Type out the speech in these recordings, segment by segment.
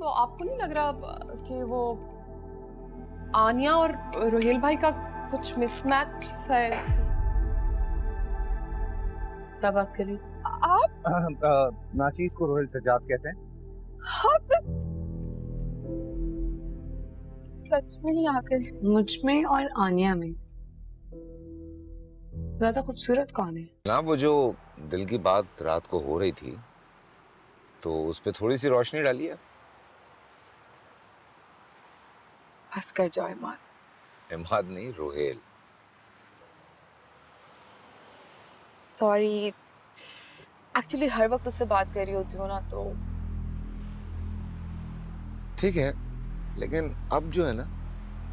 आपको नहीं लग रहा कि वो आनिया और रोहेल भाई का कुछ मिसमैच है? क्या बात कर रही आप? नाचीज को रोहेल सज्जाद कहते हैं। हाँ, सच में ही आकर मुझ में और आनिया में ज्यादा खूबसूरत कौन है? ना वो जो दिल की बात रात को हो रही थी तो उस पे थोड़ी सी रोशनी डाली है। हंस कर जाओ इमाद। इमाद नहीं, रोहेल। सॉरी, एक्चुअली हर वक्त उससे बात कर रही होती हूँ ना, तो ठीक है, लेकिन अब जो है ना,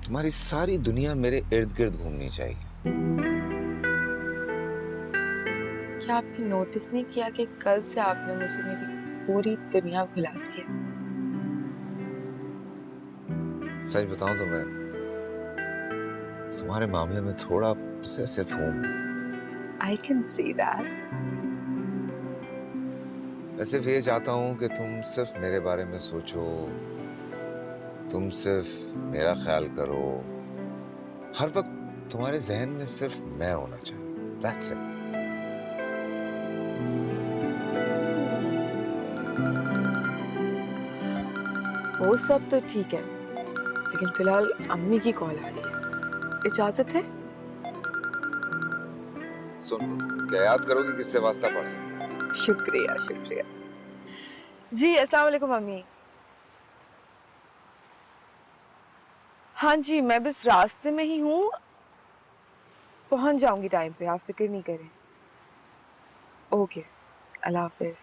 तुम्हारी सारी दुनिया मेरे इर्द गिर्द घूमनी चाहिए। क्या आपने नोटिस नहीं किया कि कल से आपने मुझे मेरी पूरी दुनिया भुला दी है? सच बताऊं तो मैं तुम्हारे मामले में थोड़ा पोसेसिव हूं। I can see that. मैं सिर्फ ये चाहता हूं कि तुम सिर्फ मेरे बारे में सोचो, तुम सिर्फ मेरा ख्याल करो, हर वक्त तुम्हारे जहन में सिर्फ मैं होना चाहिए। That's it. वो सब तो ठीक है, लेकिन फिलहाल अम्मी की कॉल आ रही है, इजाजत है? सुन, क्या याद करोगे किससे वास्ता पड़े? शुक्रिया शुक्रिया जी। अस्सलाम वालेकुम अम्मी। हाँ जी, मैं बस रास्ते में ही हूँ, पहुंच जाऊंगी टाइम पे, आप फिक्र नहीं करें। ओके, अल्लाह हाफिज।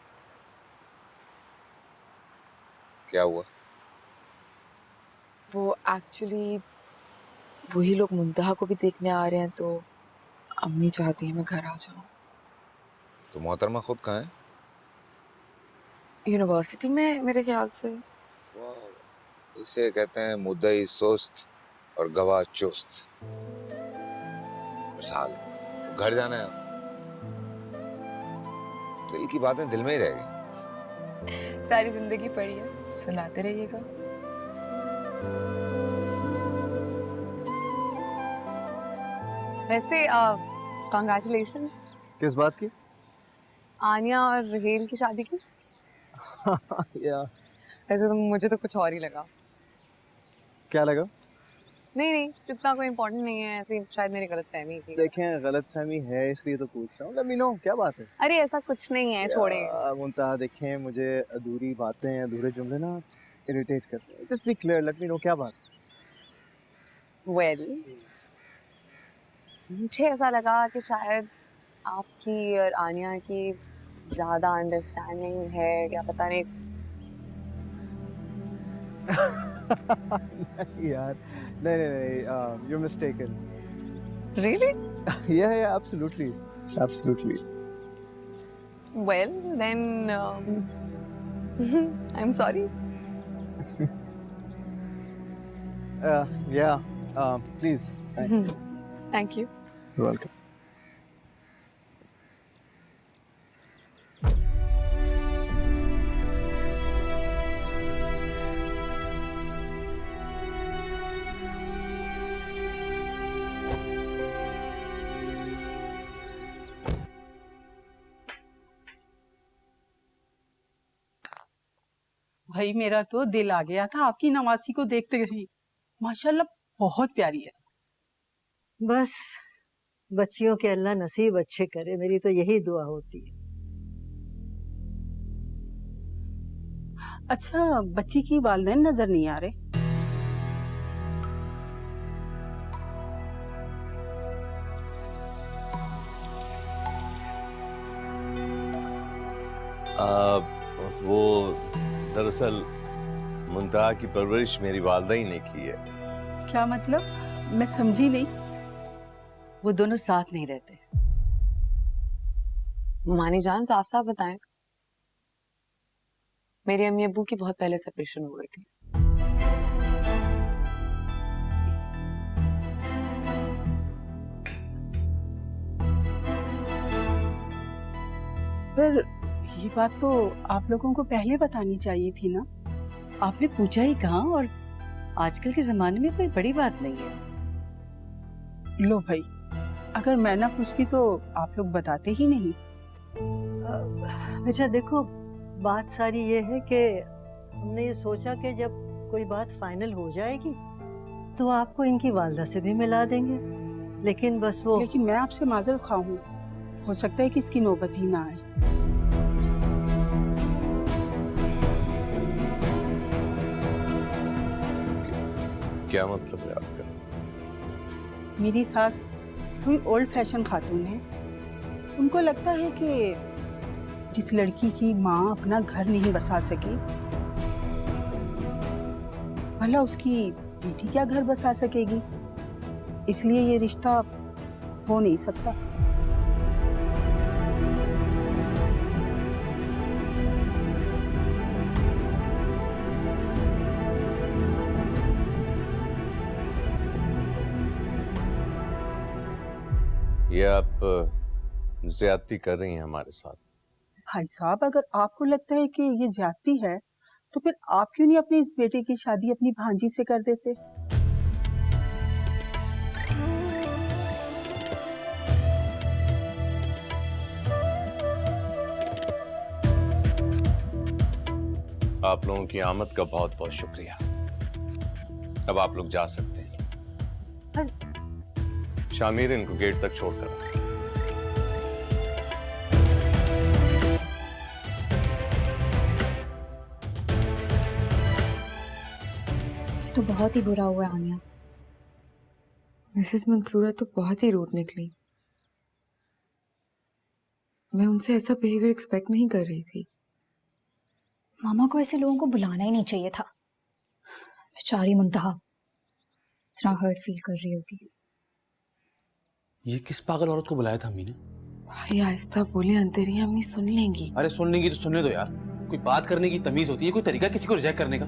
क्या हुआ? वो एक्चुअली वही लोग मुंतहा को भी देखने आ रहे हैं, तो अम्मी चाहती है मैं घर आ जाऊं। तो मोहतरमा खुद कहाँ है? यूनिवर्सिटी में मेरे ख्याल से। वाह, इसे कहते हैं मुद्दई सुस्त और गवाह चुस्त। मिसाल है, तो घर जाना है। दिल की बातें दिल में ही रह गई। सारी जिंदगी पड़ी है, सुनाते रहिएगा। वैसे कांग्रेचुलेशंस। किस बात की? आनिया और रोहेल की शादी की। या वैसे तो मुझे तो कुछ और ही लगा। क्या लगा? नहीं नहीं, इतना कोई इम्पोर्टेंट नहीं है, ऐसे शायद मेरी गलतफहमी थी। देखें, गलतफहमी है इसलिए तो पूछ रहा हूँ। लेट मी नो, क्या बात है? अरे ऐसा कुछ नहीं है, छोड़े। मुंतहा, देखें, मुझे अधूरी बातें, अधूरे जुमले ना इरिटेट करते हैं। Just be clear, let me know क्या बात। वेल, मुझे ऐसा लगा कि शायद आपकी और आनिया की ज्यादा अंडरस्टैंडिंग है, क्या पता नहीं। नहीं यार, नहीं नहीं नहीं, you're mistaken. Really? Yeah, absolutely, absolutely. Well, then I'm sorry. Yeah, please. Thank you. You're welcome. भाई मेरा तो दिल आ गया था आपकी नवासी को देखते ही। माशाल्लाह बहुत प्यारी है। बस बच्चियों के अल्लाह नसीब अच्छे करे, मेरी तो यही दुआ होती है। अच्छा, बच्ची की वालिदैन नजर नहीं आ रहे? वो दरअसल मुंतहा की परवरिश मेरी वालदा ही ने की है। क्या मतलब? मैं समझी नहीं। वो दोनों साथ नहीं रहते। मानी जान, साफ साफ बताएं। मेरे अम्मी अब्बू की बहुत पहले सेपरेशन हो गई थी। पर ये बात तो आप लोगों को पहले बतानी चाहिए थी ना। आपने पूछा ही कहाँ, और आजकल के जमाने में कोई बड़ी बात नहीं है। लो भाई, अगर मैं ना पूछती तो आप लोग बताते ही नहीं। बेटा देखो, बात सारी ये है कि हमने ये सोचा कि जब कोई बात फाइनल हो जाएगी तो आपको इनकी वालदा से भी मिला देंगे, लेकिन बस वो लेकिन मैं आपसे माजरत खा हूँ, हो सकता है कि इसकी नौबत ही ना आए। क्या मतलब है आपका? मेरी सास थोड़ी ओल्ड फैशन खातून है। उनको लगता है कि जिस लड़की की माँ अपना घर नहीं बसा सकी, भला उसकी बेटी क्या घर बसा सकेगी, इसलिए ये रिश्ता हो नहीं सकता। ये आप ज्यादती कर रही हैं हमारे साथ। भाई साहब, अगर आपको लगता है कि ये ज्यादती है तो फिर आप क्यों नहीं अपनी इस बेटे की शादी अपनी भांजी से कर देते? आप लोगों की आमद का बहुत बहुत शुक्रिया। अब आप लोग जा सकते हैं। शामिर, इनको गेट तक छोड़कर। ये तो बहुत ही बुरा हुआ आनिया। मिसेस मंसूरा तो बहुत ही रूड निकली। मैं उनसे ऐसा बिहेवियर एक्सपेक्ट नहीं कर रही थी। मामा को ऐसे लोगों को बुलाना ही नहीं चाहिए था। बेचारी मुंतहा इतना हर्ट फील कर रही होगी। ये किस पागल औरत को बुलाया था अम्मी ने? भाई आहिस्ता बोले, अंतरी अम्मी सुन लेंगी। अरे सुन लेंगी तो सुनने दो यार, कोई बात करने की तमीज होती है, कोई तरीका किसी को रिजेक्ट करने का।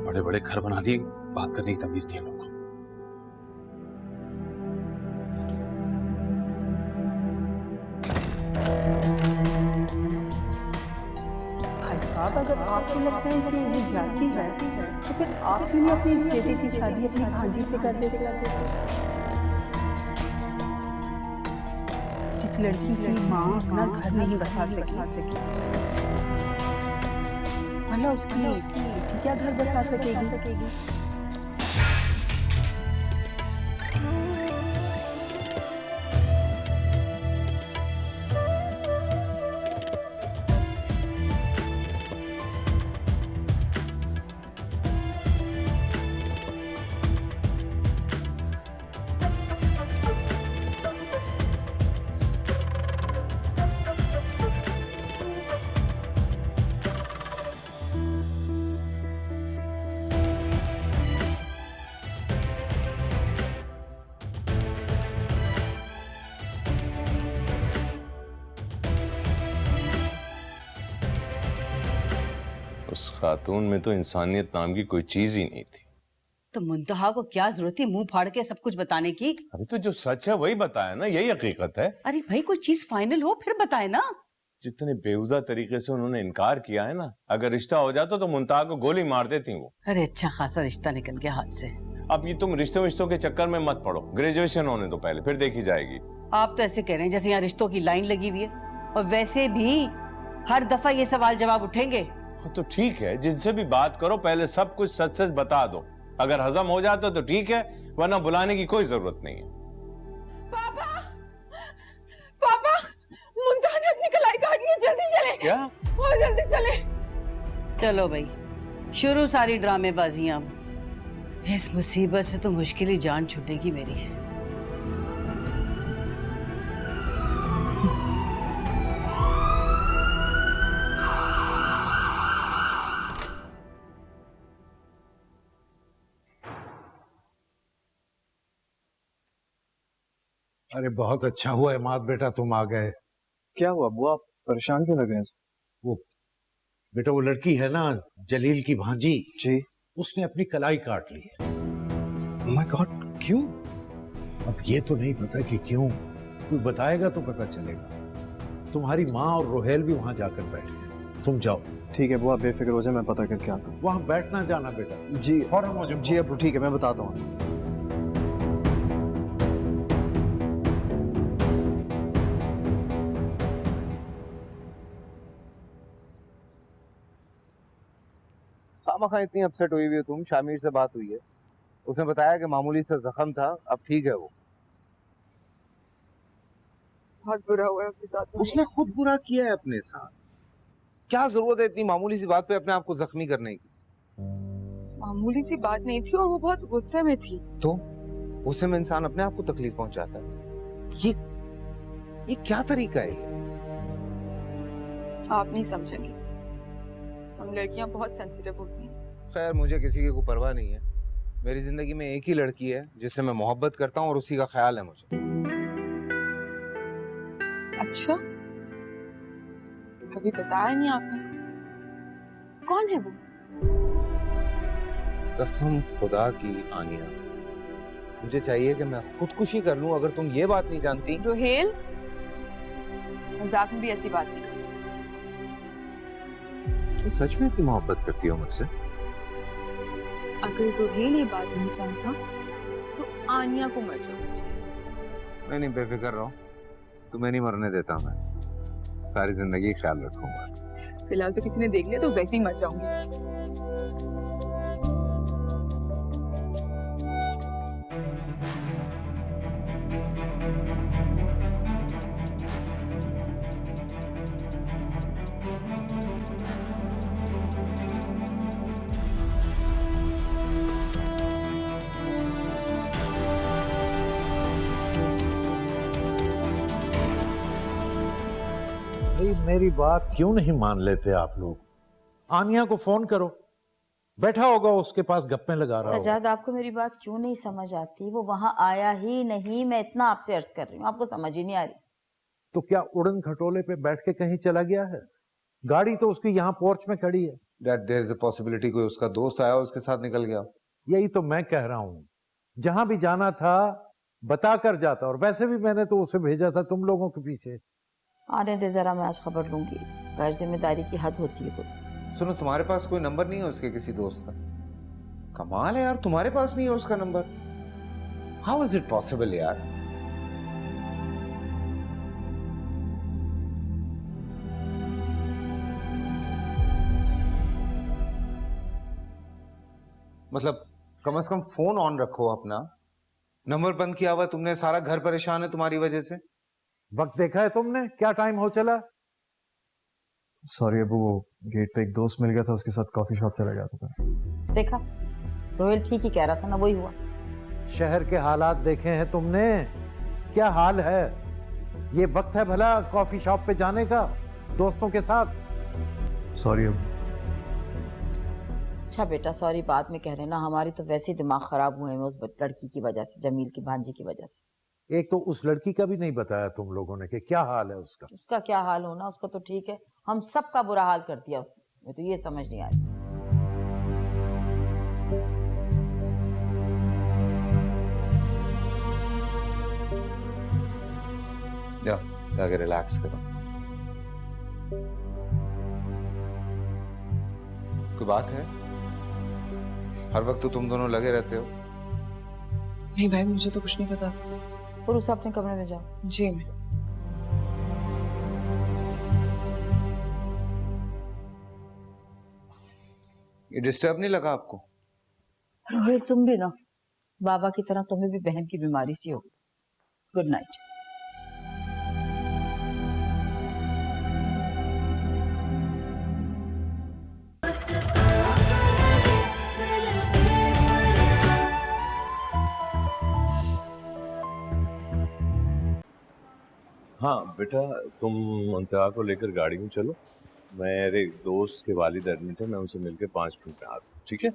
बड़े बड़े घर बना दिए, बात करने की तमीज नहीं है लोगों को। भाई साहब, अगर आपको लगता है कि ये ज्यादती है तो फिर आप क्यों नहीं अपनी इस बेटे की शादी अपनी भांजी से कर देते? जिस लड़की की माँ अपना घर नहीं बसा सकी, भला उसकी बेटी क्या घर बसा सकेगी? उस खातून में तो इंसानियत नाम की कोई चीज ही नहीं थी। तो मुंतहा को क्या जरूरत थी मुंह फाड़ के सब कुछ बताने की? अरे तो जो सच है वही बताया ना, यही हकीकत है। अरे भाई, कोई चीज फाइनल हो फिर बताए ना। जितने बेहुदा तरीके से उन्होंने इनकार किया है ना, अगर रिश्ता हो जाता तो मुंतहा को गोली मार देती वो। अरे अच्छा खासा रिश्ता निकल गया हाथ से। अब ये तुम रिश्तों के चक्कर में मत पड़ो, ग्रेजुएशन होने दो पहले, फिर देखी जाएगी। आप तो ऐसे कह रहे हैं जैसे यहाँ रिश्तों की लाइन लगी हुई है, और वैसे भी हर दफा ये सवाल जवाब उठेंगे। तो ठीक है, जिनसे भी बात करो पहले सब कुछ सच सच बता दो। अगर हजम हो जाता तो ठीक है, वरना बुलाने की कोई जरूरत नहीं है। पापा, पापा, मुंतहा ने अपनी कलाई काट ली है, जल्दी चले। क्या? बहुत जल्दी चले। चलो भाई, शुरू सारी ड्रामेबाजियां। इस मुसीबत से तो मुश्किल ही जान छूटेगी मेरी। अरे बहुत अच्छा हुआ इमाद बेटा तुम आ गए। क्या हुआ बुआ, आप परेशान क्यों लग रहे हैं? वो बेटा, वो लड़की है ना जलील की भांजी जी, उसने अपनी कलाई काट ली है। ओह माय गॉड, क्यों? अब ये तो नहीं पता कि क्यों, कोई बताएगा तो पता चलेगा। तुम्हारी माँ और रोहेल भी वहां जाकर बैठे। तुम जाओ। ठीक है बुआ, बेफिक्र हो जाए, मैं पता करके आता हूँ। वहां बैठना जाना बेटा। जी फौरन मुझे जी अबू, ठीक है, मैं बताता हूँ। खामखा इतनी अपसेट हुई हुई हो तुम? शामिर से बात हुई है, उसने बताया कि मामूली सा जख्म था, अब ठीक है वो। बहुत बुरा हुआ है उसके साथ। उसने खुद बुरा किया है अपने साथ। क्या जरूरत है इतनी मामूली सी बात पे अपने आप को जख्मी करने की? मामूली सी बात नहीं थी और वो बहुत गुस्से में थी। तो गुस्से में इंसान अपने आप को तकलीफ पहुंचाता है। ये क्या तरीका है? आप नहीं समझेंगे, हम लड़कियां बहुत सेंसिटिव होती हैं। खैर मुझे किसी की कोई परवाह नहीं है। मेरी जिंदगी में एक ही लड़की है जिससे मैं मोहब्बत करता हूँ और उसी का ख्याल है मुझे। अच्छा, कभी बताया नहीं आपने? कौन है वो? कसम खुदा की आनिया, मुझे चाहिए कि मैं खुदकुशी कर लूं अगर तुम ये बात नहीं जानती। रोहेल, मजाक में भी ऐसी बात नहीं करती। तुम सच में इतनी मोहब्बत करती हो मुझसे? अगर रोहेल ये बात नहीं जानता तो आनिया को मर जाना चाहिए। नहीं बेफिक्र रहो, तुम्हें नहीं मरने देता मैं। सारी जिंदगी ख्याल रखूंगा। फिलहाल तो किसी ने देख लिया तो वैसे ही मर जाऊंगी। भाई मेरी बात क्यों नहीं मान लेते आप लोग? आनिया को फोन करो, बैठा होगा उसके पास गप्पे लगा रहा होगा। सजाद, आपको मेरी बात क्यों नहीं समझ आती? वो वहां आया ही नहीं, मैं इतना आपसे अर्ज कर रही हूँ, आपको समझ ही नहीं आ रही। तो क्या उड़न खटोले पे बैठ के कहीं चला गया है? गाड़ी तो उसकी यहाँ पोर्च में खड़ी है। That there is a possibility कोई उसका दोस्त आया उसके साथ निकल गया। यही तो मैं कह रहा हूँ, जहां भी जाना था बता कर जाता। और वैसे भी मैंने तो उसे भेजा था तुम लोगों के पीछे। आने दे जरा, मैं आज खबर लूंगी। गैर जिम्मेदारी की हद होती है कोई। सुनो, तुम्हारे पास कोई नंबर नहीं है उसके किसी दोस्त का? कमाल है यार, तुम्हारे पास नहीं है उसका number. How is it possible यार? मतलब कम से कम फोन ऑन रखो अपना। नंबर बंद किया हुआ तुमने, सारा घर परेशान है तुम्हारी वजह से। वक्त देखा है तुमने? क्या टाइम हो चला? सॉरी अबू, वो गेट पे एक दोस्त मिल गया था, उसके साथ कॉफी शॉप चला गया था। देखा, रोहिल ठीक ही कह रहा था ना, वही हुआ। शहर के हालात देखे हैं तुमने? क्या हाल है? ये वक्त है भला कॉफी शॉप पे जाने का दोस्तों के साथ? सॉरी अबू। अच्छा बेटा, सॉरी बाद में कह रहे ना, हमारी तो वैसे ही दिमाग खराब हुए हैं उस लड़की की वजह से, जमील की भांजी की वजह से। एक तो उस लड़की का भी नहीं बताया तुम लोगों ने कि क्या हाल है उसका। उसका क्या हाल होना, उसका तो ठीक है, हम सबका बुरा हाल कर दिया उसने। मुझे तो ये समझ नहीं आ रही। जाके रिलैक्स करो। कोई बात है? हर वक्त तो तुम दोनों लगे रहते हो। नहीं भाई, मुझे तो कुछ नहीं पता। और उसे अपने कमरे में जाओ। जी मैं। ये डिस्टर्ब नहीं लगा आपको? ये तुम भी ना बाबा की तरह, तुम्हें भी बहन की बीमारी सी हो। Good night. हाँ बेटा, तुम मुंतहा को लेकर गाड़ी में चलो। मेरे एक दोस्त के वालिद एडमिट है, मैं उनसे मिलकर 5 मिनट में आता हूँ, ठीक है?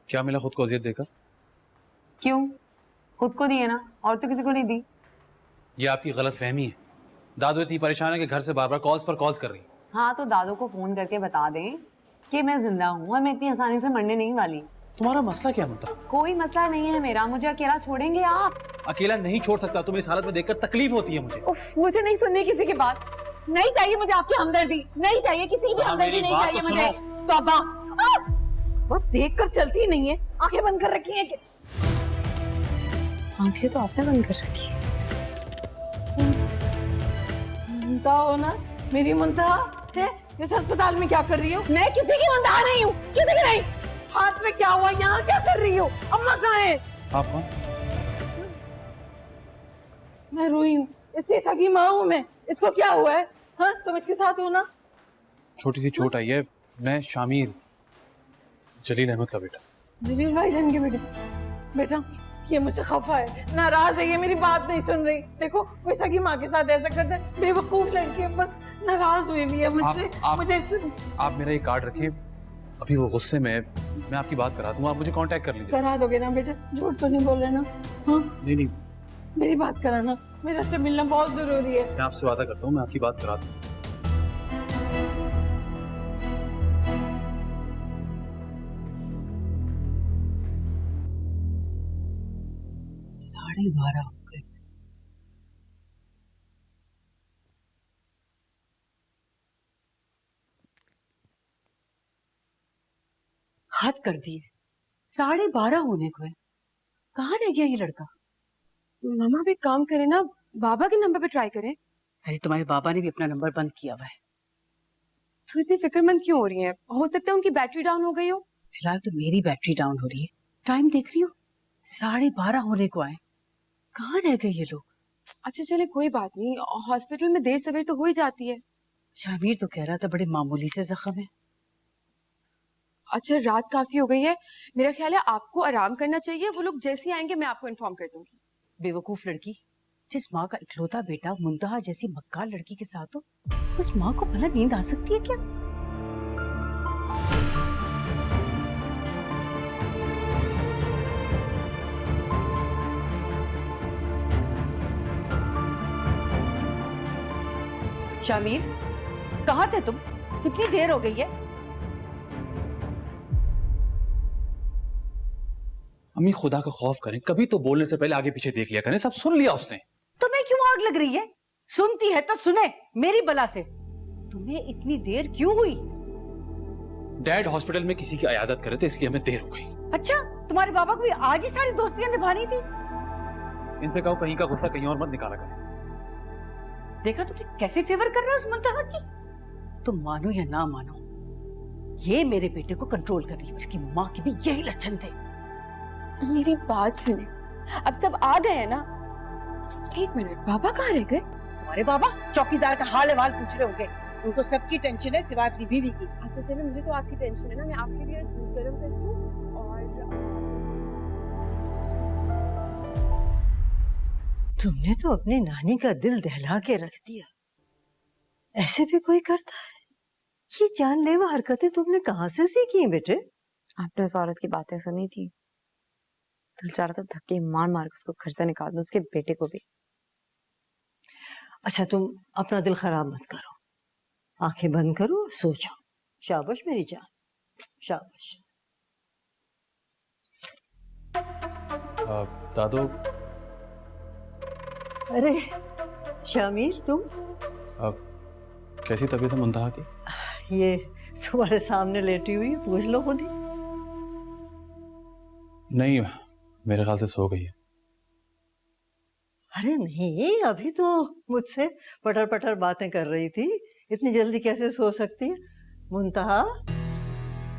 क्या मिला? खुद को अजियत देकर? क्यों? खुद को दी है ना, और तो किसी को नहीं दी। ये आपकी गलत फहमी है। दादू इतनी परेशान है कि घर से बार बार कॉल्स पर कॉल्स कर रही है। हाँ तो दादू को फोन करके बता दें कि मैं जिंदा हूँ और मैं इतनी आसानी से मरने नहीं वाली। तुम्हारा मसला क्या मुद्दा? कोई मसला नहीं है मेरा, मुझे अकेला छोड़ेंगे आप? अकेला नहीं छोड़ सकता, तुम्हें इस हालत में देखकर तकलीफ होती है मुझे। उफ, मुझे नहीं सुननी किसी की बात, नहीं चाहिए मुझे आपकी हमदर्दी, नहीं चाहिए किसी की हमदर्दी, नहीं चाहिए मुझे। तौबा, वो देख कर चलती ही नहीं है, आंखें बंद कर रखी हैं। आंखें तो आपने बंद कर रखी है। मुंतहा हो ना, मेरी मुंतहा है, इस अस्पताल में क्या कर रही हो? मैं किसी की मुंतहा नहीं हूँ, किसी की नहीं। हाथ में क्या हुआ, यहाँ क्या कर रही हो? अम्मा कहाँ है? आप कौन? मैं रोई हूँ, इसकी सगी माँ हूँ मैं। इसको क्या हुआ है? हाँ, तुम इसके साथ हो ना? छोटी सी चोट आई है। मैं शामिर, जलील अहमद का बेटा। जलील भाईजान के बेटे। बेटा, ये मुझसे खफा है, नाराज है, ये मेरी बात नहीं सुन रही। देखो, कोई सगी माँ के साथ ऐसा करता है, बेवकूफ लड़की है, बस नाराज हुई भी है मुझसे। मुझे आप मेरा ये कार्ड रखिए, अभी वो गुस्से में, मैं आपकी बात करा दूंगा, आप मुझे कांटेक्ट कर लीजिए। करा दोगे ना बेटा? झूठ तो नहीं बोल रहे ना? हाँ, नहीं, मेरी बात कराना, मेरे से मिलना बहुत जरूरी है। मैं आपसे वादा करता हूँ, मैं आपकी बात करा दूंगा। 12:30 हो गए। हाथ कर दिए, 12:30 होने को है। कहाँ रह गया ये लड़का? मामा भी काम करे ना, बाबा के नंबर पे ट्राई करें। अरे तुम्हारे बाबा ने भी अपना नंबर बंद किया हुआ है। तो इतनी फिक्रमंद क्यों हो रही हैं? हो सकता है उनकी बैटरी डाउन हो गई हो। फिलहाल तो मेरी बैटरी डाउन हो रही है। टाइम देख रही हो, 12:30 होने को आए। कहाँ रह गए ये लोग? अच्छा चले, कोई बात नहीं, हॉस्पिटल में देर सवेर तो हो ही जाती है। शामिर तो कह रहा था बड़े मामूली से जख्म है। अच्छा, रात काफी हो गई है, मेरा ख्याल है आपको आराम करना चाहिए। वो लोग जैसे आएंगे मैं आपको इन्फॉर्म कर दूंगी। बेवकूफ लड़की, जिस माँ का इकलौता बेटा मुंतहा जैसी मक्कार लड़की के साथ हो, उस माँ को भला नींद आ सकती है क्या? शामिर, कहाँ थे तुम? कितनी देर हो गई है? अम्मी खुदा का खौफ करें, कभी तो बोलने से पहले आगे पीछे देख लिया करें। सब सुन लिया उसने। तुम्हें क्यों आग लग रही है? सुनती है तो सुने मेरी बला से। तुम्हें इतनी देर क्यों हुई? डैड हॉस्पिटल में किसी की इयादत करे थे, इसलिए हमें देर हो गई। अच्छा, तुम्हारे बाबा को भी आज ही सारी दोस्तियां निभानी थी। इनसे कहो कहीं का गुस्सा कहीं और मत निकाला करें। देखा तुमने कैसे फेवर कर रहे हो उस मुंतहा की? तुम मानो या ना मानो, ये मेरे बेटे को कंट्रोल कर रही है। उसकी माँ के भी यही लक्षण थे। मेरी बात सुने, अब सब आ गए हैं ना। एक मिनट, बाबा कहाँ रह गए? तुम्हारे बाबा चौकीदार का हाल अहवाल पूछ रहे होंगे। उनको सबकी टेंशन है सिवाय अपनी बीवी की। अच्छा चले, मुझे तो आपकी टेंशन है ना, मैं आपके लिए दूध गर्म कर दूं। और तुमने तो अपनी नानी का दिल दहला के रख दिया। ऐसे भी कोई करता है? ये जानलेवा हरकतें तुमने कहाँ से सीखी हैं बेटे? आपने उस औरत की बातें सुनी थी, दिल चाह रहा था धक्के मार मार के उसको घर से निकाल दूं, उसके बेटे को भी। अच्छा, तुम अपना दिल खराब मत करो, आंखें बंद करो और सो जाओ। शाबाश मेरी जान, शाबाश। दादू। अरे शामिर, तुम? कैसी तबीयत है मुंतहा की? ये तुम्हारे सामने लेटी हुई है, पूछ लो खुद ही। नहीं, मेरे ख्याल से सो गई है। अरे नहीं, अभी तो मुझसे पटर पटर बातें कर रही थी। इतनी जल्दी कैसे सो सकती है? मुंतहा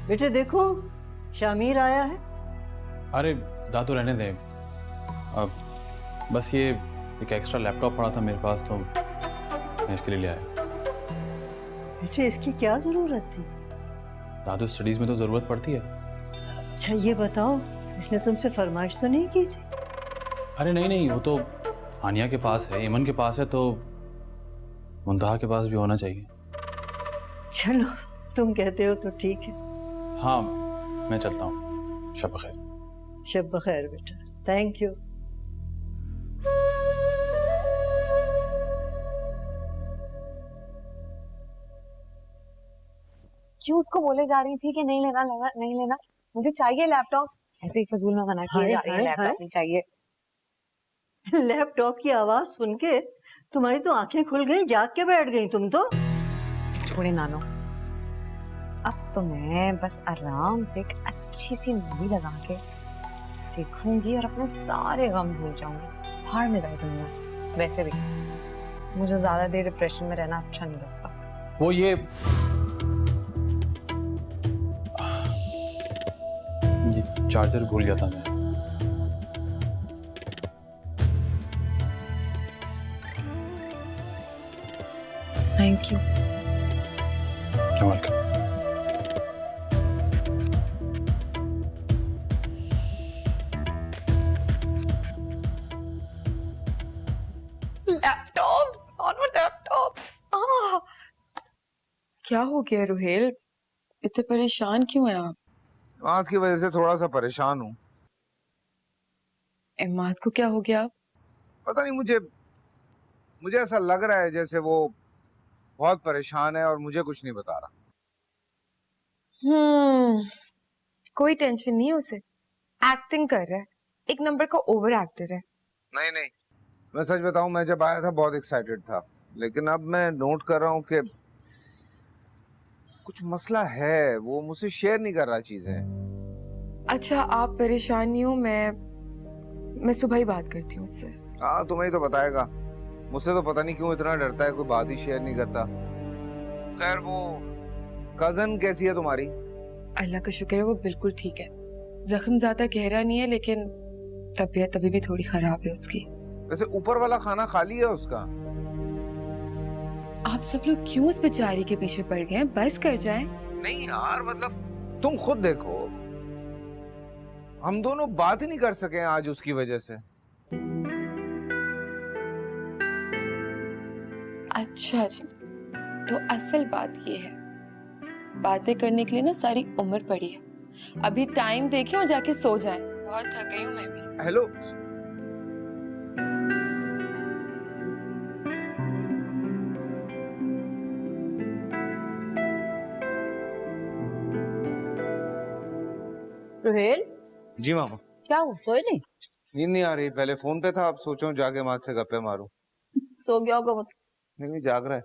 बेटे, देखो शामिर आया है। अरे दादू रहने दे, बस ये एक एक्स्ट्रा लैपटॉप पड़ा था मेरे पास, तो मैं इसके लिए ले आया। बेटे, इसकी क्या जरूरत थी? दादू, स्टडीज में तो जरूरत पड़ती है। अच्छा ये बताओ, इसने तुमसे फरमाइश तो नहीं की थी? अरे नहीं, वो तो आनिया के पास है, इमन के पास है, तो मुंतहा के पास भी होना चाहिए। चलो, तुम कहते हो तो ठीक है। हाँ, मैं चलता हूँ। शब बखैर। शब बखैर बेटा, थैंक यू। क्यों उसको बोले जा रही थी कि नहीं लेना, नहीं लेना? मुझे चाहिए लैपटॉप। ऐसे ही फजूल में मना किए हाय, जा रही है, हाय, लैपटॉप हाय। नहीं चाहिए। लैपटॉप की आवाज सुन के तुम्हारी तो आंखें खुल गई, जाग के बैठ गई तुम तो। छोड़े नानो, अब तो मैं बस आराम से एक अच्छी सी मूवी लगा के देखूंगी और अपने सारे गम भूल जाऊंगी। बाहर में जाए दुनिया। वैसे भी मुझे ज्यादा देर डिप्रेशन में रहना अच्छा नहीं लगता। वो ये चार्जर भूल गया था मैं। Thank you. You're welcome. Laptop और वो लैपटॉप। क्या हो गया रुहेल, इतने परेशान क्यों हैं आप? बात की वजह से थोड़ा सा परेशान हूँ। इमाद को क्या हो गया? पता नहीं, मुझे ऐसा लग रहा है जैसे वो बहुत परेशान है और मुझे कुछ नहीं बता रहा। कोई टेंशन नहीं है उसे, एक्टिंग कर रहा है, एक नंबर का ओवर एक्टर है। नहीं, मैं सच बताऊं, मैं जब आया था बहुत एक्साइटेड था, लेकिन अब मैं नोट कर रहा हूँ कि कुछ मसला है, वो मुझसे शेयर नहीं कर रहा चीजें। अच्छा आप परेशान नहीं हो, मैं सुबह ही बात करती हूँ उससे। हाँ, तुम्हें ही तो बताएगा। मुझसे तो पता नहीं क्यों इतना डरता है, कोई बात ही शेयर नहीं करता। खैर, वो कजन कैसी है तुम्हारी? अल्लाह का शुक्र है वो बिल्कुल ठीक है। जख्म ज्यादा गहरा नहीं है, लेकिन तबीयत अभी भी थोड़ी खराब है उसकी। वैसे ऊपर वाला खाना खाली है उसका? आप सब लोग क्यों उस बेचारी के पीछे पड़ गए हैं? बस कर जाएं। नहीं यार, मतलब तुम खुद देखो, हम दोनों बात ही नहीं कर सके आज उसकी वजह से। अच्छा जी, तो असल बात ये है, बातें करने के लिए ना सारी उम्र पड़ी है। अभी टाइम देखें और जाके सो जाएं। बहुत थक गई हूँ मैं भी। हेलो, रुहेल, जी मामा। क्या हुआ, सोए नहीं? नींद नहीं आ रही, पहले फोन पे था, अब सोचो जाके माँ से गप्पे मारूं। सो गया होगा वो। नहीं, जाग रहा है।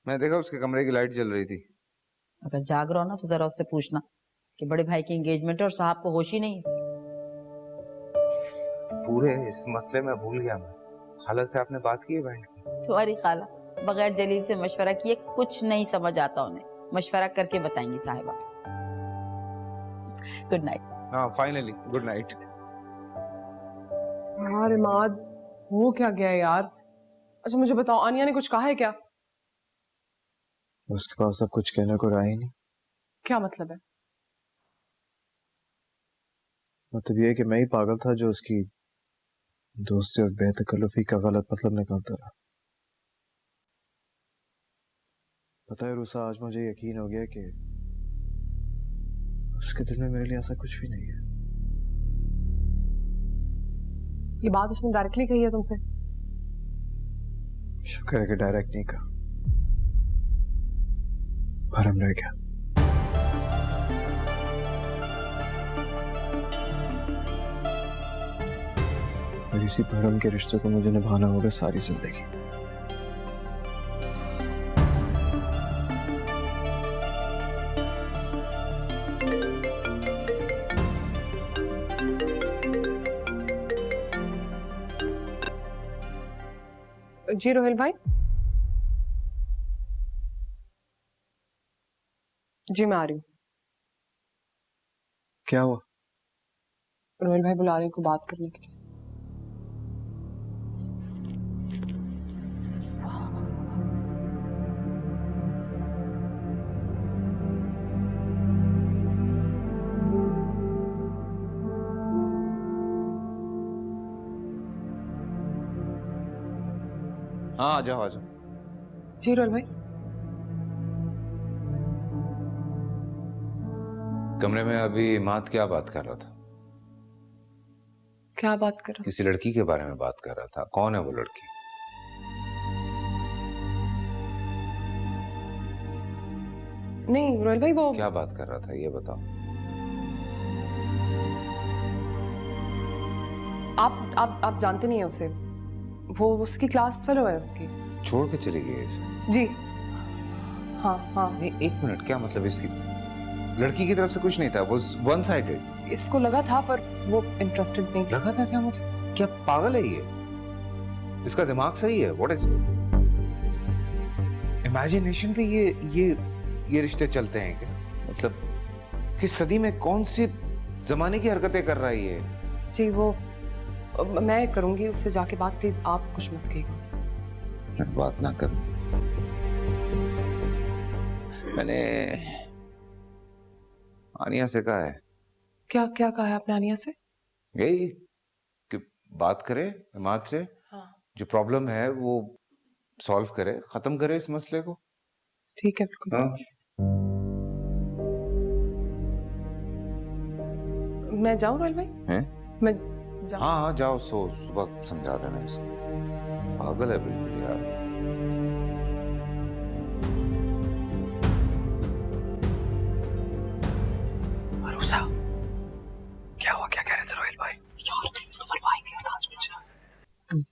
मैं देखा उसके कमरे की लाइट जल रही थी। अगर जाग रहा हो ना तो जरा उससे पूछना कि बड़े भाई की एंगेजमेंट है और साहब को होश ही नहीं है। पूरे इस मसले में भूल गया मैं। खाला से आपने बात की है बहन की? तुम्हारी खाला बगैर जलील से मशवरा किए कुछ नहीं समझ आता उन्हें, मशवरा करके बताएंगी साहिबा। Good night. हाँ, फाइनली गुड नाइट। यार इमाद, हो क्या गया यार? अच्छा मुझे बताओ, आनिया ने कुछ कहा है क्या? उसके पास अब कुछ कहने को रहा ही नहीं। क्या मतलब है? मतलब ये है कि मैं ही पागल था जो उसकी दोस्ती और बेतकल्लुफी का गलत मतलब निकालता रहा। पता है रूसा, आज मुझे यकीन हो गया कि उसके दिल में मेरे लिए ऐसा कुछ भी नहीं है। ये बात उसने डायरेक्टली कही है तुमसे? शुक्र है कि डायरेक्ट नहीं कहा, भरम रह गया। और इसी भरम के रिश्ते को मुझे निभाना होगा सारी जिंदगी। जी रोहिल भाई। जी मैं आ रही हूँ। क्या हुआ? रोहिल भाई बुला रहे हैं को बात करने के लिए। हाँ, आ जाओ। जी रोहिल भाई। कमरे में अभी इमाद क्या बात कर रहा था? क्या बात कर रहा? किसी लड़की के बारे में बात कर रहा था। कौन है वो लड़की? नहीं रोहिल भाई, वो क्या बात कर रहा था ये बताओ। आप जानते नहीं है उसे, वो उसकी क्लास फेलो है उसकी। छोड़ के चली गई इसे? जी हाँ हाँ। नहीं, एक मिनट, क्या मतलब इसकी लड़की की तरफ से कुछ नहीं था, वो वन साइडेड? इसको लगा था पर वो इंटरेस्टेड नहीं था। लगा था क्या मतलब? क्या पागल है ये? इसका दिमाग सही है? व्हाट इज इमेजिनेशन पे ये रिश्ते चलते हैं क्या? मतलब किस सदी में कौन सी जमाने की हरकतें कर रहा है ये? जी वो मैं करूंगी उससे जाके बात, प्लीज आप कुछ मत कहिएगा उसे। मैं बात ना करूं? मैंने आनिया से कहा है। क्या क्या कहा है आपने आनिया से? यही कि बात करे इमाद से। हाँ। जो प्रॉब्लम है वो सॉल्व करे, खत्म करे इस मसले को। ठीक है बिल्कुल। हाँ। मैं जाऊं रोहिल भाई? हैं? मैं जाऊं? हाँ हाँ जाओ, सुबह समझा देना इसको। पागल है बिल्कुल यार। अरुसा, क्या हुआ? क्या कह रहे थे रोहिल भाई? यार तुमने तो मरवाई थी आज मुझे।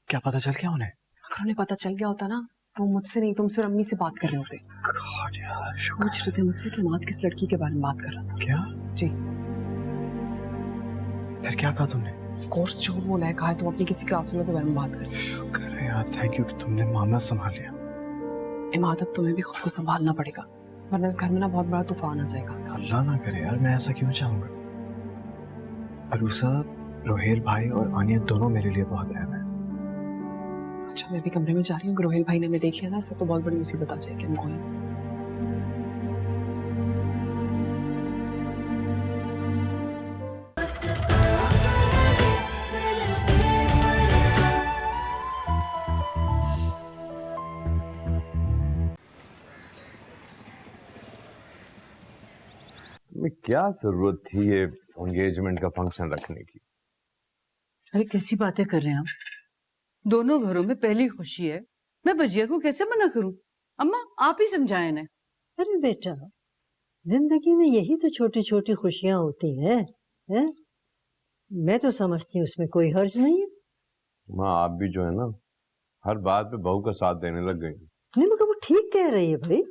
क्या पता चल गया उन्हें? अगर उन्हें पता चल गया होता ना तो मुझसे नहीं तुमसे और अम्मी से बात कर रहे होते। God, यार, पूछ रहे थे मुझसे कि मात किस लड़की के बारे में बात कर रहा था। क्या? जी। फिर क्या कहा तुमने? ऑफ कोर्स झूठ बोला है, कहा है तुम अपनी किसी क्लास वालों के बारे में बात कर। शुक्र है यार, थैंक यू कि तुमने मामला संभाल लिया। इमाद अब तुम्हें भी खुद को संभालना पड़ेगा, वरना इस घर में ना बहुत बड़ा तूफान आ जाएगा। अल्लाह ना करे यार, मैं ऐसा क्यों चाहूंगा? अरुसा, रोहेल भाई और आनिया दोनों मेरे लिए बहुत अहम है। अच्छा मैं भी कमरे में जा रही हूँ, रोहिल भाई ने हमें देख लिया ना, इससे तो बहुत बड़ी मुसीबत आ जाएगी हमको। क्या जरूरत थी ये एंगेजमेंट का फंक्शन रखने की? अरे कैसी बातें कर रहे हैं आप? दोनों घरों में पहली खुशी है, मैं भजिया को कैसे मना करूं? अम्मा आप ही समझाएं ना। अरे बेटा, जिंदगी में यही तो छोटी छोटी खुशियां होती हैं, हैं? मैं तो समझती हूँ उसमें कोई हर्ज नहीं है। माँ आप भी जो है ना, हर बात पे बहू का साथ देने लग गई। नहीं मगर वो ठीक कह रही है भाई।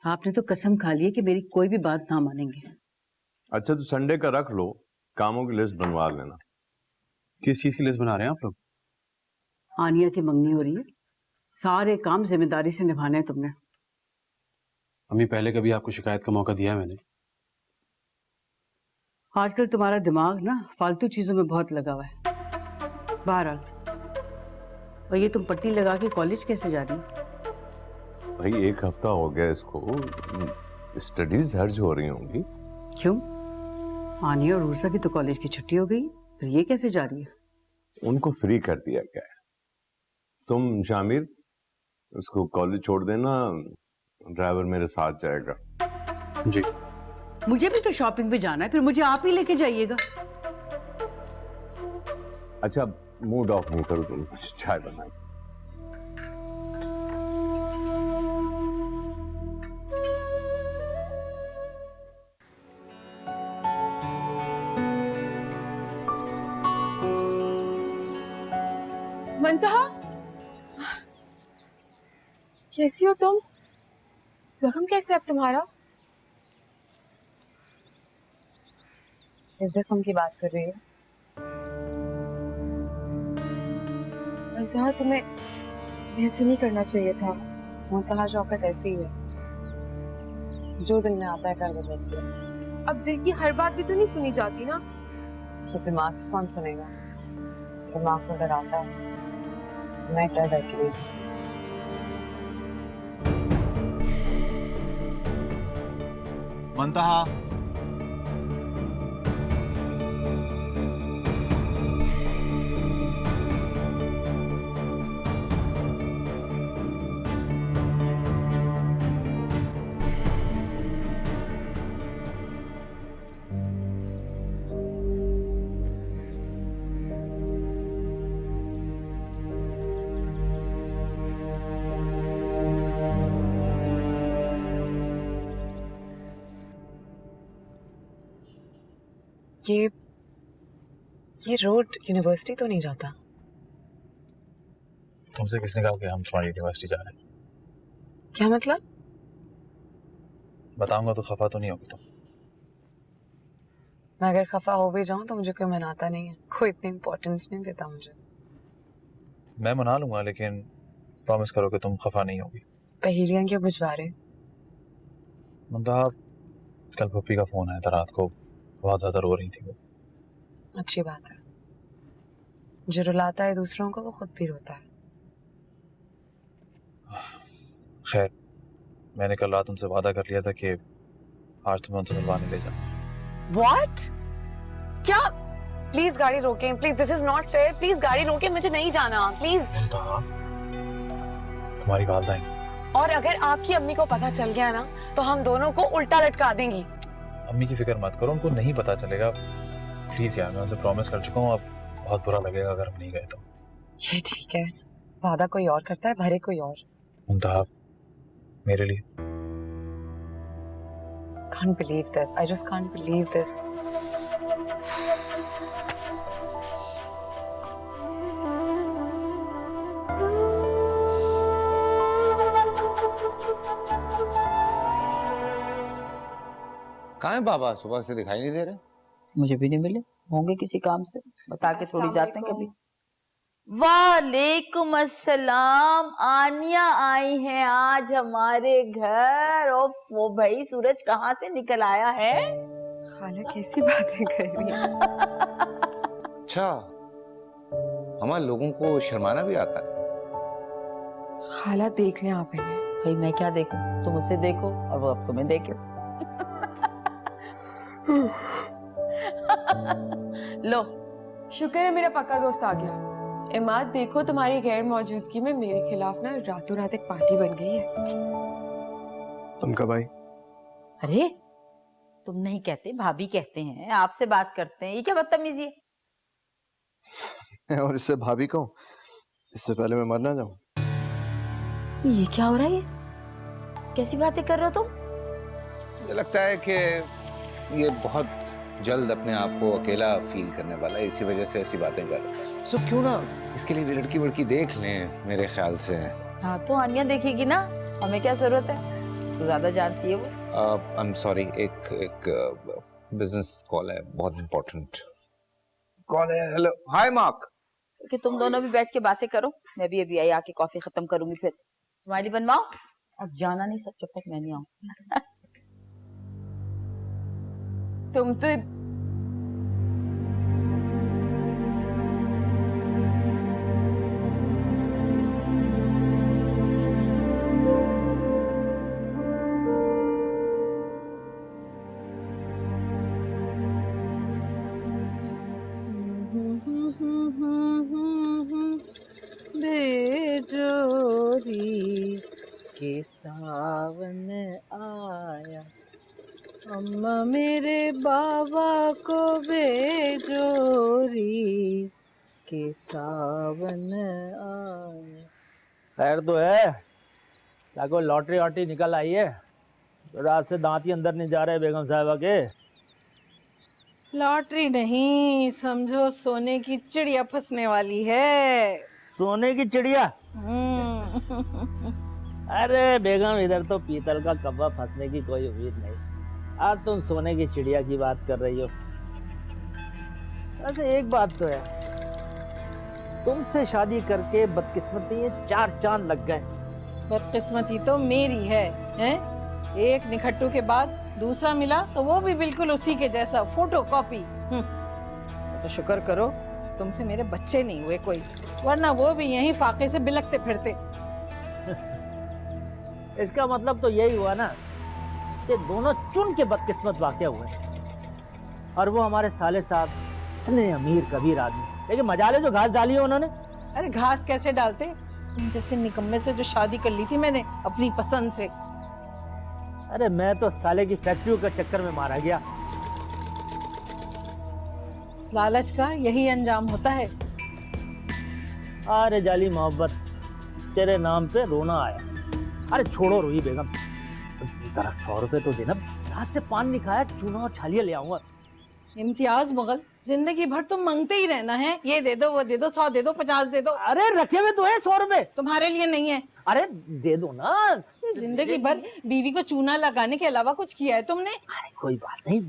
आपने तो कसम खा ली है कि मेरी कोई भी बात ना मानेंगे। अच्छा तो संडे का रख लो, कामों की लिस्ट बनवा लेना। किस चीज की लिस्ट बना रहे हैं आप लोग? आनिया की मंगनी हो रही है, सारे काम जिम्मेदारी से निभाने हैं तुमने। अम्मी पहले कभी आपको शिकायत का मौका दिया है मैंने? आजकल तुम्हारा दिमाग ना फालतू चीजों में बहुत लगा हुआ है। बहरहाल, और ये तुम पट्टी लगा के कॉलेज कैसे जा रही हो? भाई 1 हफ्ता हो गया इसको, स्टडीज हर्ज हो रही होंगी। क्यों? आनिया और उर्सा की तो कॉलेज की छुट्टी हो गई, फिर ये कैसे जा रही है? उनको फ्री कर दिया गया है। तुम शामिर उसको कॉलेज छोड़ देना, ड्राइवर मेरे साथ जाएगा। जी। मुझे भी तो शॉपिंग पे जाना है, फिर मुझे आप ही लेके जाइएगा। अच्छा मूड ऑफ नहीं करो, तुम चाय बनाए। मंतहा, कैसी हो तुम? जख्म कैसे है अब तुम्हारा? इस जख्म की बात कर रही हो? मंतहा तुम्हें ऐसे नहीं करना चाहिए था। मुंतहा शौकत ऐसी ही है, जो दिल में आता है कर गुजरती है। अब दिल की हर बात भी तो नहीं सुनी जाती ना। तो दिमाग की कौन सुनेगा? दिमाग तो डराता है। मैं डर डर की वजह से। मंतहा, ये ये रोड यूनिवर्सिटी तो नहीं जाता? तुमसे किसने कहा कि हम तुम्हारी यूनिवर्सिटी जा रहे हैं? क्या मतलब? बताऊंगा तो खफा तो नहीं होगी तुम? मैं अगर खफा हो भी जाऊं तो मुझे कोई मनाता नहीं है, कोई इतनी इम्पोर्टेंस नहीं देता मुझे। मैं मना लूंगा, लेकिन प्रॉमिस करो कि तुम खफा नहीं होगी। पहेलियां क्यों बुझवा रहे? मुंतहा कल पप्पी का फोन आया था रात को, बहुत ज्यादा रो रही थी वो। अच्छी बात है। जो रुलाता है दूसरों को वो खुद भी रोता है। खैर, मैंने कल रात उनसे वादा कर लिया था कि आज तुम्हें उनसे मिलवाने ले जाऊंगा। What? क्या? प्लीज गाड़ी रोकें, please, this is not fair, please गाड़ी रोकें, मुझे नहीं जाना, प्लीज। तुम्हारी वालदा और अगर आपकी अम्मी को पता चल गया ना तो हम दोनों को उल्टा लटका देंगी। अम्मी की फिक्र मत करो, उनको नहीं पता चलेगा। प्लीज यार, मैं उनसे प्रॉमिस कर चुका हूँ, अब बहुत बुरा लगेगा अगर हम नहीं गए तो। ये ठीक है, वादा कोई और करता है, भरे कोई और। मुंतहा मेरे लिए। Can't believe this. I just can't believe this. कहाँ है बाबा? सुबह से दिखाई नहीं दे रहे। मुझे भी नहीं मिले, होंगे किसी काम से, बता के थोड़ी जाते हैं कभी। वालेकुम अस्सलाम, आनिया आई हैं आज हमारे घर। और वो भाई सूरज कहाँ से निकल आया है? खाला कैसी बातें कर रही है? अच्छा, हमारे लोगों को शर्माना भी आता है। खाला देख लें आप इन्हें। भाई मैं क्या देखूं, तुम उसे देखो और वो अब तुम्हें देखे। लो, शुक्र है मेरा पक्का दोस्त आ गया। इमाद, देखो तुम्हारी गैर मौजूदगी में मेरे खिलाफ ना रातों रात एक पार्टी बन गई है। तुम कब आई? अरे तुम नहीं कहते, भाभी कहते हैं, आपसे बात करते हैं, ये क्या बदतमीजी है? और इससे भाभी कहूं, इससे पहले मैं मर ना जाऊं। ये क्या हो रहा है? ये कैसी बातें कर रहे हो तुम? मुझे लगता है कि ये बहुत जल्द अपने आप को अकेला फील करने वाला है, इसी वजह से ऐसी बातें कर रहा है। सो क्यों ना इसके लिए लड़की वड़की देख लें, मेरे ख्याल से। हाँ तो आनिया देखेगी ना, हमें क्या जरूरत है, उसको ज्यादा जानती है वो। आई एम सॉरी, एक बिजनेस कॉल है, बहुत इम्पोर्टेंट कॉल है। हेलो, हाय मार्क। कि तुम दोनों भी बैठ के बातें करो, मैं भी अभी आई आके कॉफी खत्म करूंगी, फिर तुम्हारी बनवाओ। अब जाना नहीं सब जब तक मैं नहीं आऊं। तुम तो बेजोरी के सावन आया, अम्मा मेरे बाबा को बेजोरी के सावन आया। खैर तो है, क्या कोई लॉटरी वॉटरी निकल आई है? तो रात से दांत ही अंदर नहीं जा रहे बेगम साहिबा के। लॉटरी नहीं, समझो सोने की चिड़िया फंसने वाली है। सोने की चिड़िया? अरे बेगम, इधर तो पीतल का कब्बा फंसने की कोई उम्मीद नहीं, आज तुम सोने की चिड़िया की बात कर रही हो। वैसे एक बात तो है, तुमसे शादी करके बदकिस्मती ये 4 चांद लग गए। बदकिस्मती तो मेरी है, हैं? एक निखट्टू के बाद दूसरा मिला तो वो भी बिल्कुल उसी के जैसा, फोटो कॉपी। तो शुक्र करो तुमसे मेरे बच्चे नहीं हुए कोई, वरना वो भी यहीं फाके से बिलकते फिरते। इसका मतलब तो यही हुआ ना कि दोनों चुन के बदकिस्मत वाक़ हुए, और वो हमारे साले साहब इतने अमीर कबीर आदमी, लेकिन मजाले जो घास डाली है उन्होंने। अरे घास कैसे डालते, तुम जैसे निकम्मे से जो शादी कर ली थी मैंने अपनी पसंद से। अरे मैं तो साले की फैक्ट्रियों के चक्कर में मारा गया। लालच का यही अंजाम होता है। अरे जाली मोहब्बत, तेरे नाम पे रोना आया। अरे छोड़ो रोही बेगम, जरा 100 रुपए तो देना, रात से पान नहीं खाया, चूना और छालिया ले आऊंगा। इम्तियाज मुगल, जिंदगी भर तुम मांगते ही रहना है, ये दे दो, वो दे दो, 100 दे दो, 50 दे दो। अरे रखे हुए तो है 100 रुपए। तुम्हारे लिए नहीं है। अरे दे दो ना। जिंदगी भर बीवी को चूना लगाने के अलावा कुछ किया है तुमने? अरे कोई बात नहीं,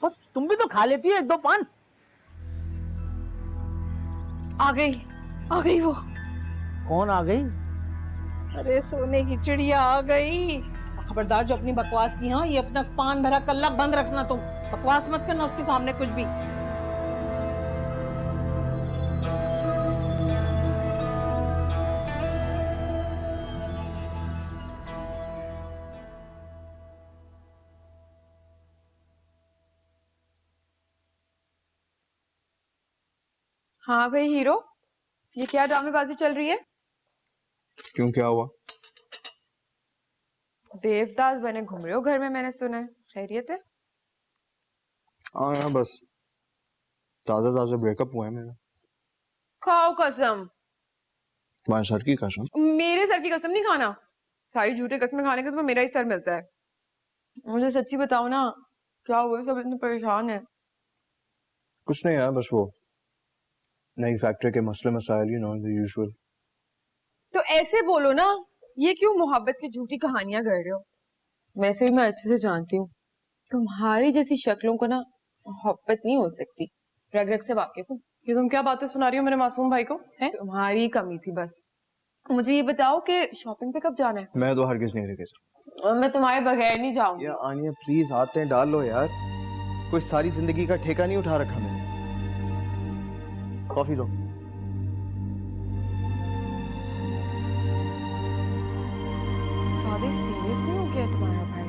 तो तुम भी तो खा लेती है 1-2 पान। आ गई वो। कौन आ गई? अरे सोने की चिड़िया आ गई। खबरदार जो अपनी बकवास की, हाँ, ये अपना पान भरा कल्ला बंद रखना, तुम बकवास मत करना उसके सामने कुछ भी। हाँ भाई हीरो, ये क्या ड्रामेबाजी चल रही है? क्यों, क्या हुआ? देवदास बने घूम रहे हो घर में, मैंने सुना है। खैरियत है? हाँ यार, बस ताजा ताजा ब्रेकअप हुआ है मेरा। खाओ कसम। तुम्हारे सर की कसम? मेरे सर की कसम नहीं खाना। सारी झूठे कसमें खाने के तुम्हें मेरा ही सर मिलता है। मुझे सच्ची बताओ ना, क्या हुआ? सब इतने परेशान है। कुछ नहीं यार, बस वो नई फैक्ट्री के मसले मसाइल, यू नो, द यूजुअल। तो ऐसे बोलो ना, ये क्यों मोहब्बत की झूठी कहानियां कर रहे हो? वैसे भी मैं अच्छे से जानती हूँ, तुम्हारी जैसी शक्लों को ना मोहब्बत नहीं हो सकती। रग रग से वाकिफ हूँ। ये तुम क्या बातें सुना रही हो मेरे मासूम भाई को? है तुम्हारी कमी थी बस। मुझे ये बताओ कि शॉपिंग पे कब जाना है? मैं तो हरगिज नहीं लेके मैं तुम्हारे बगैर नहीं जाऊंगी। यार आनिया प्लीज, हाथ डाल लो यार, कोई सारी जिंदगी का ठेका नहीं उठा रखा मैंने। कॉफी दो। ज्यादा सीरियस नहीं हो गया तुम्हारा भाई?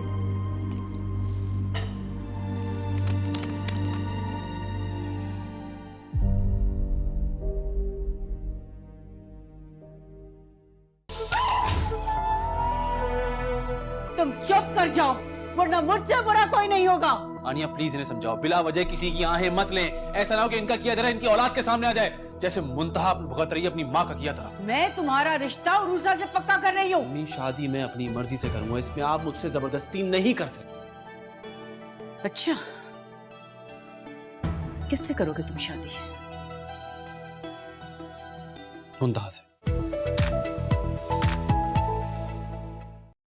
तुम चुप कर जाओ, वरना मुझसे बुरा कोई नहीं होगा। आनिया प्लीज इन्हें समझाओ, बिला वजह किसी की आहें मत लें। ऐसा ना हो कि इनका किया धरा इनकी औलाद के सामने आ जाए, जैसे मुंतहा भुगत रही है अपनी माँ का किया था। मैं तुम्हारा रिश्ता उरूसा से पक्का कर रही हूँ। अपनी शादी मैं अपनी मर्जी से करूंगा, इसमें आप मुझसे जबरदस्ती नहीं कर सकते। अच्छा, किससे करोगे तुम शादी? मुंतहा से।